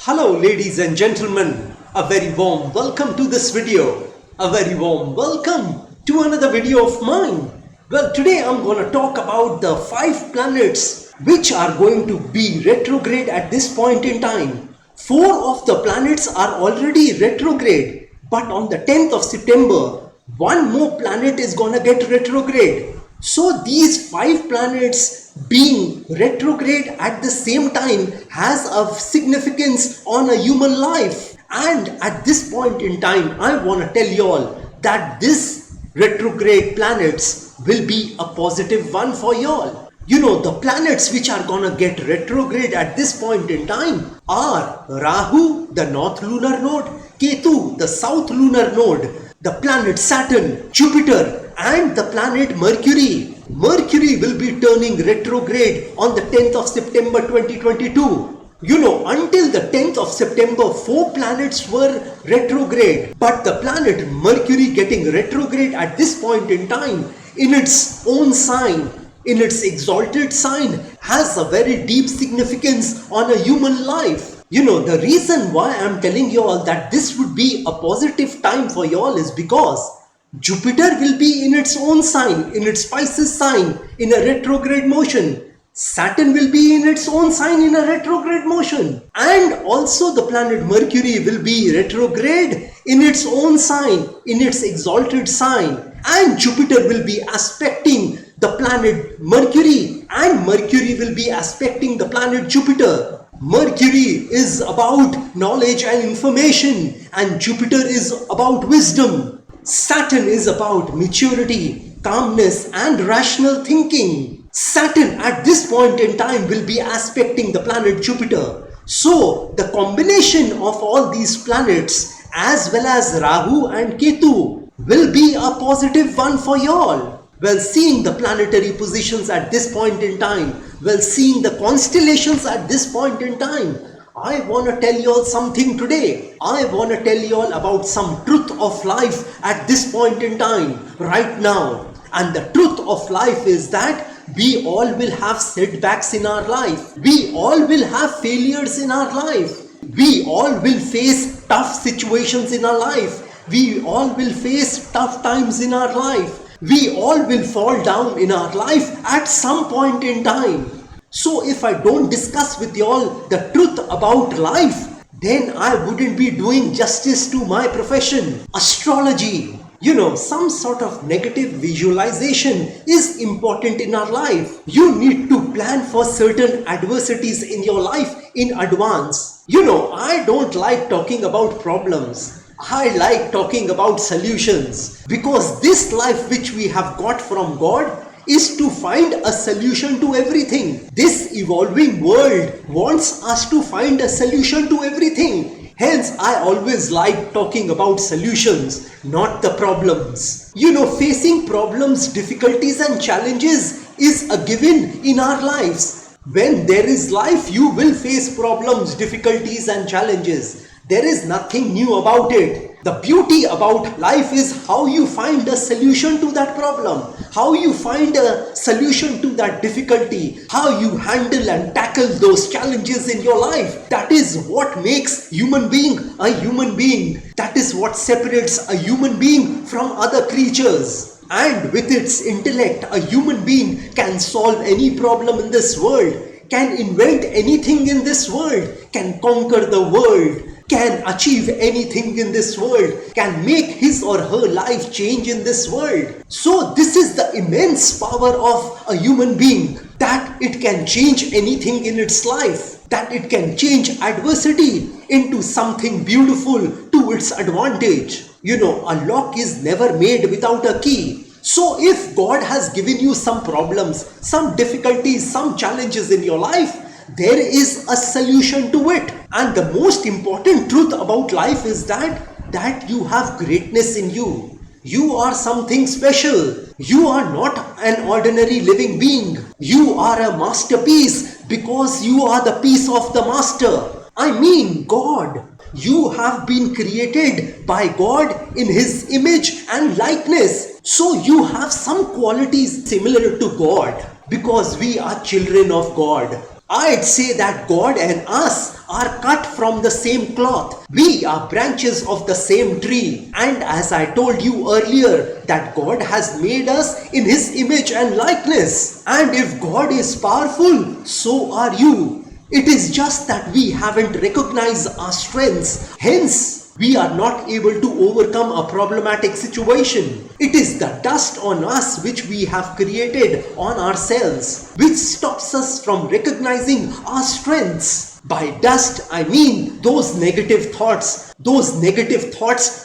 Hello ladies and gentlemen, a very warm welcome to this video. A very warm welcome to another video of mine. Well, today I'm going to talk about the 5 planets which are going to be retrograde at this point in time. 4 of the planets are already retrograde, but on the 10th of September, one more planet is going to get retrograde. So these 5 planets being retrograde at the same time has a significance on a human life. And at this point in time, I want to tell you all that this retrograde planets will be a positive one for you all. You know, the planets which are gonna get retrograde at this point in time are Rahu, the north lunar node, Ketu, the south lunar node, the planet Saturn, Jupiter, and the planet Mercury. Mercury will be turning retrograde on the 10th of September 2022. You know, until the 10th of September, 4 planets were retrograde. But the planet Mercury getting retrograde at this point in time in its own sign, in its exalted sign, has a very deep significance on a human life. You know, the reason why I'm telling you all that this would be a positive time for you all is because Jupiter will be in its own sign, in its Pisces sign, in a retrograde motion. Saturn will be in its own sign in a retrograde motion. And also the planet Mercury will be retrograde in its own sign, in its exalted sign. And Jupiter will be aspecting the planet Mercury, and Mercury will be aspecting the planet Jupiter. Mercury is about knowledge and information, and Jupiter is about wisdom. Saturn is about maturity, calmness, and rational thinking. Saturn at this point in time will be aspecting the planet Jupiter. So the combination of all these planets as well as Rahu and Ketu will be a positive one for y'all. Well, seeing the planetary positions at this point in time, well, seeing the constellations at this point in time, I want to tell you all something today. I want to tell you all about some truth of life at this point in time, right now. And the truth of life is that we all will have setbacks in our life. We all will have failures in our life. We all will face tough situations in our life. We all will face tough times in our life. We all will fall down in our life at some point in time. So if I don't discuss with you all the truth about life, then I wouldn't be doing justice to my profession, astrology. You know, some sort of negative visualization is important in our life. You need to plan for certain adversities in your life in advance. You know, I don't like talking about problems. I like talking about solutions, because this life which we have got from God is to find a solution to everything. This evolving world wants us to find a solution to everything. Hence, I always like talking about solutions, not the problems. You know, facing problems, difficulties and challenges is a given in our lives. When there is life, you will face problems, difficulties and challenges. There is nothing new about it. The beauty about life is how you find a solution to that problem, how you find a solution to that difficulty, how you handle and tackle those challenges in your life. That is what makes human being a human being. That is what separates a human being from other creatures. And with its intellect, a human being can solve any problem in this world, can invent anything in this world, can conquer the world, can achieve anything in this world, can make his or her life change in this world. So this is the immense power of a human being, that it can change anything in its life, that it can change adversity into something beautiful to its advantage. You know, a lock is never made without a key. So if God has given you some problems, some difficulties, some challenges in your life, there is a solution to it. And the most important truth about life is that you have greatness in you. You are something special. You are not an ordinary living being. You are a masterpiece because you are the piece of the master. I mean God. You have been created by God in His image and likeness. So you have some qualities similar to God, because we are children of God. I'd say that God and us are cut from the same cloth. We are branches of the same tree. And as I told you earlier, that God has made us in His image and likeness. And if God is powerful, so are you. It is just that we haven't recognized our strengths. Hence, we are not able to overcome a problematic situation. It is the dust on us which we have created on ourselves, which stops us from recognizing our strengths. By dust, I mean those negative thoughts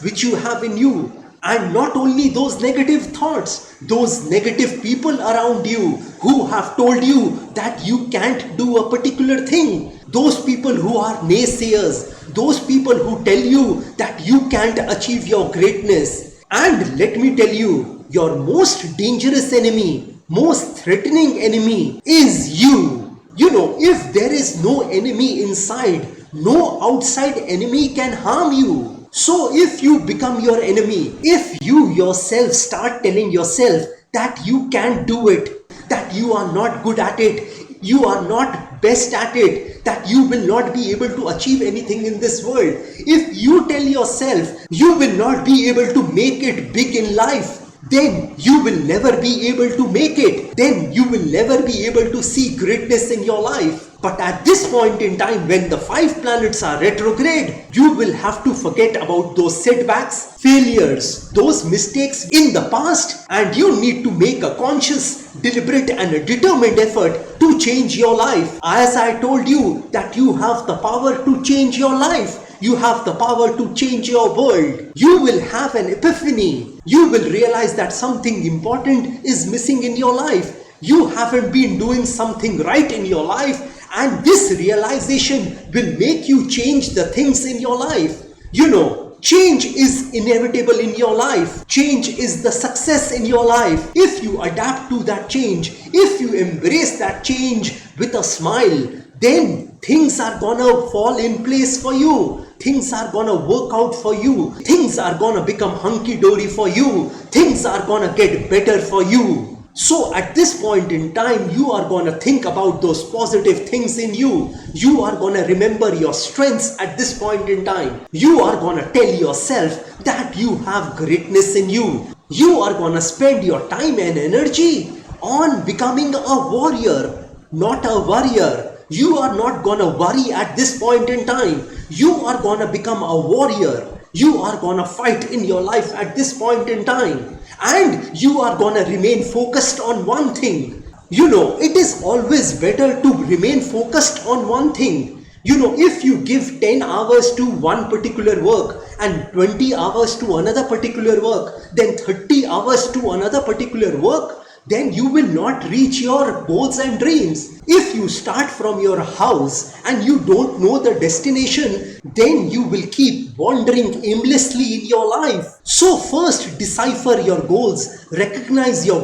which you have in you. And not only those negative thoughts, those negative people around you who have told you that you can't do a particular thing. Those people who are naysayers, those people who tell you that you can't achieve your greatness. And let me tell you, your most dangerous enemy, most threatening enemy is you. You know, if there is no enemy inside, no outside enemy can harm you. So if you become your enemy, if you yourself start telling yourself that you can't do it, that you are not good at it, you are not best at it, that you will not be able to achieve anything in this world, if you tell yourself you will not be able to make it big in life, then you will never be able to make it. Then you will never be able to see greatness in your life. But at this point in time, when the 5 planets are retrograde, you will have to forget about those setbacks, failures, those mistakes in the past, and you need to make a conscious, deliberate and a determined effort to change your life. As I told you that you have the power to change your life. You have the power to change your world. You will have an epiphany. You will realize that something important is missing in your life. You haven't been doing something right in your life, and this realization will make you change the things in your life. You know, change is inevitable in your life. Change is the success in your life. If you adapt to that change, if you embrace that change with a smile, then things are gonna fall in place for you. Things are gonna work out for you. Things are gonna become hunky-dory for you. Things are gonna get better for you. So at this point in time, you are gonna think about those positive things in you. You are gonna remember your strengths at this point in time. You are gonna tell yourself that you have greatness in you. You are gonna spend your time and energy on becoming a warrior, not a worrier. You are not gonna worry at this point in time. You are gonna become a warrior. You are gonna fight in your life at this point in time. And you are gonna remain focused on one thing. You know, it is always better to remain focused on one thing. You know, if you give 10 hours to one particular work and 20 hours to another particular work, then 30 hours to another particular work, then you will not reach your goals and dreams. If you start from your house and you don't know the destination, then you will keep wandering aimlessly in your life. So first decipher your goals, recognize your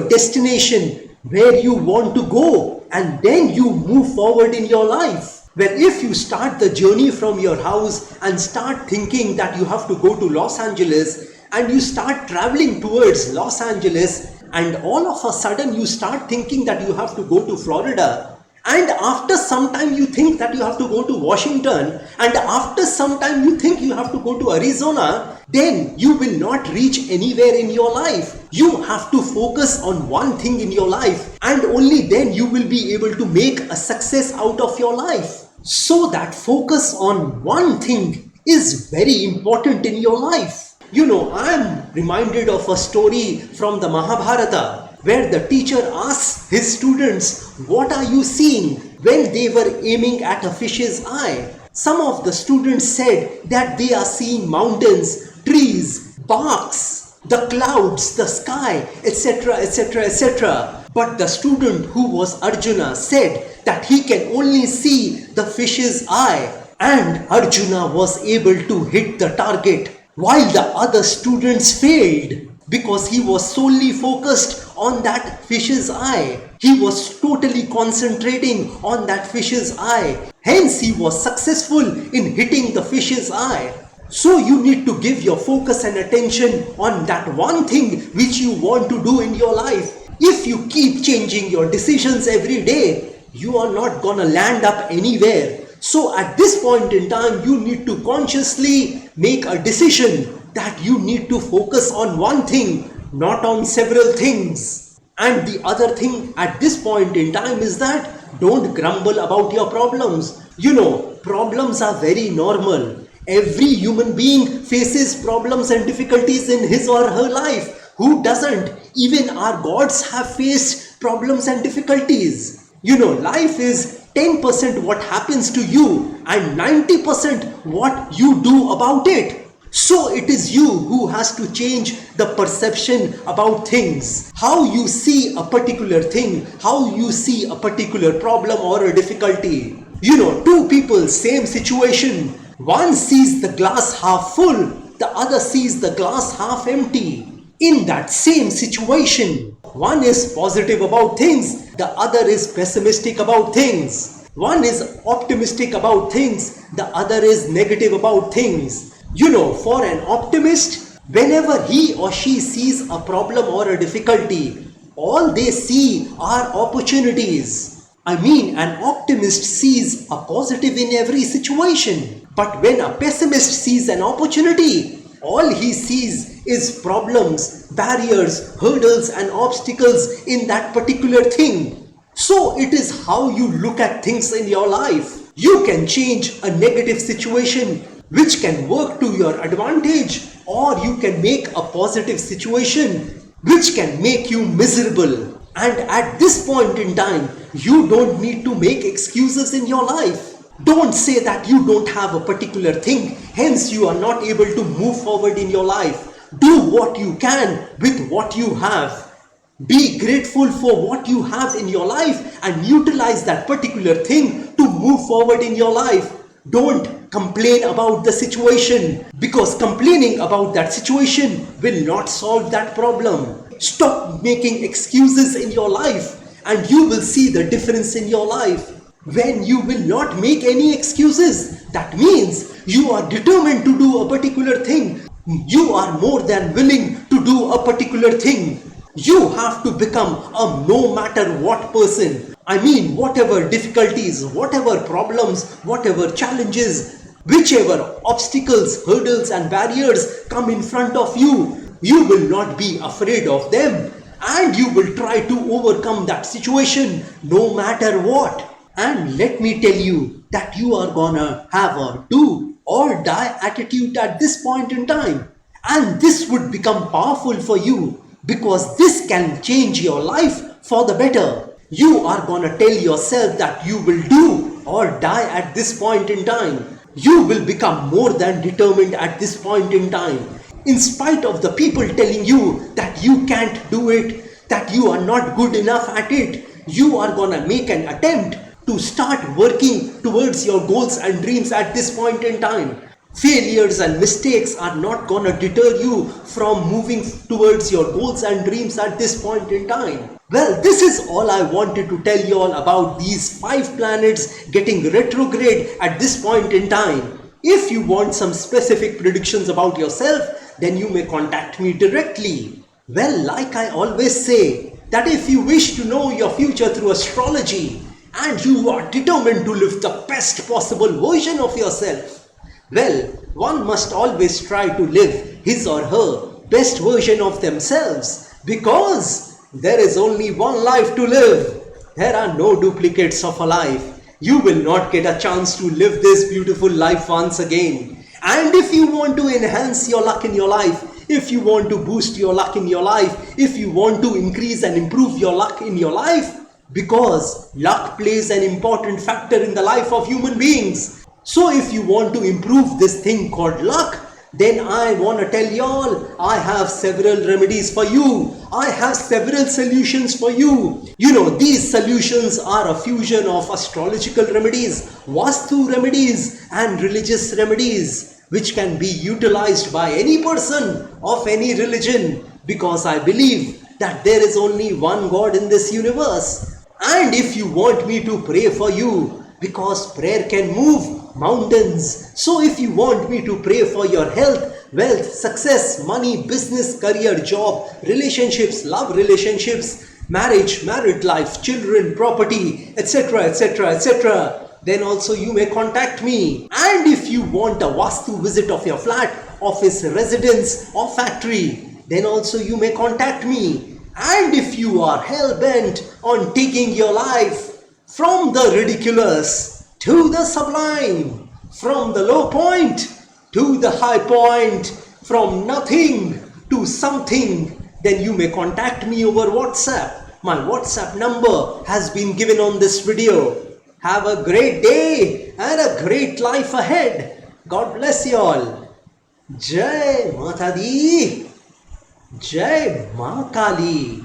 destination, where you want to go, and then you move forward in your life. Well, if you start the journey from your house and start thinking that you have to go to Los Angeles, and you start traveling towards Los Angeles, and all of a sudden you start thinking that you have to go to Florida, and after some time you think that you have to go to Washington, and after some time you think you have to go to Arizona, then you will not reach anywhere in your life. You have to focus on one thing in your life, and only then you will be able to make a success out of your life. So that focus on one thing is very important in your life. You know, I am reminded of a story from the Mahabharata where the teacher asks his students, "What are you seeing?" when they were aiming at a fish's eye. Some of the students said that they are seeing mountains, trees, barks, the clouds, the sky, etc., etc., etc. But the student who was Arjuna said that he can only see the fish's eye, and Arjuna was able to hit the target, while the other students failed because he was solely focused on that fish's eye. He was totally concentrating on that fish's eye. Hence, he was successful in hitting the fish's eye. So you need to give your focus and attention on that one thing which you want to do in your life. If you keep changing your decisions every day, you are not gonna land up anywhere. So at this point in time, you need to consciously make a decision that you need to focus on one thing, not on several things. And the other thing at this point in time is that don't grumble about your problems. Problems are very normal. Every human being faces problems and difficulties in his or her life. Who doesn't? Even our gods have faced problems and difficulties. Life is 10% what happens to you and 90% what you do about it. So it is you who has to change the perception about things. How you see a particular thing, how you see a particular problem or a difficulty. Two people, same situation. One sees the glass half full, the other sees the glass half empty. In that same situation, one is positive about things, the other is pessimistic about things. One is optimistic about things, the other is negative about things. For an optimist, whenever he or she sees a problem or a difficulty, all they see are opportunities. An optimist sees a positive in every situation. But when a pessimist sees an opportunity, all he sees is problems, barriers, hurdles and obstacles in that particular thing. So it is how you look at things in your life. You can change a negative situation which can work to your advantage, or you can make a positive situation which can make you miserable. And at this point in time, you don't need to make excuses in your life. Don't say that you don't have a particular thing, hence you are not able to move forward in your life. Do what you can with what you have. Be grateful for what you have in your life and utilize that particular thing to move forward in your life. Don't complain about the situation, because complaining about that situation will not solve that problem. Stop making excuses in your life and you will see the difference in your life. When you will not make any excuses, that means you are determined to do a particular thing. You are more than willing to do a particular thing. You have to become a no matter what person. Whatever difficulties, whatever problems, whatever challenges, whichever obstacles, hurdles and barriers come in front of you, you will not be afraid of them and you will try to overcome that situation no matter what. And let me tell you that you are gonna have a do or die attitude at this point in time. And this would become powerful for you, because this can change your life for the better. You are gonna tell yourself that you will do or die at this point in time. You will become more than determined at this point in time. In spite of the people telling you that you can't do it, that you are not good enough at it, you are gonna make an attempt to start working towards your goals and dreams at this point in time. Failures and mistakes are not gonna deter you from moving towards your goals and dreams at this point in time. Well, this is all I wanted to tell you all about these 5 planets getting retrograde at this point in time. If you want some specific predictions about yourself, then you may contact me directly. Well, like I always say, that if you wish to know your future through astrology and you are determined to live the best possible version of yourself, well, one must always try to live his or her best version of themselves, because there is only one life to live. There are no duplicates of a life. You will not get a chance to live this beautiful life once again. And if you want to enhance your luck in your life, if you want to boost your luck in your life, if you want to increase and improve your luck in your life, because luck plays an important factor in the life of human beings. So if you want to improve this thing called luck, then I want to tell y'all, I have several remedies for you. I have several solutions for you. These solutions are a fusion of astrological remedies, Vastu remedies and religious remedies, which can be utilized by any person of any religion, because I believe that there is only one God in this universe. And if you want me to pray for you, because prayer can move mountains. So if you want me to pray for your health, wealth, success, money, business, career, job, relationships, love relationships, marriage, married life, children, property, etc., etc., etc., then also you may contact me. And if you want a Vastu visit of your flat, office, residence or factory, then also you may contact me. And if you are hell-bent on taking your life from the ridiculous to the sublime, from the low point to the high point, from nothing to something, then you may contact me over WhatsApp. My WhatsApp number has been given on this video. Have a great day and a great life ahead. God bless you all. Jai Mata Di, Jai Ma Kali.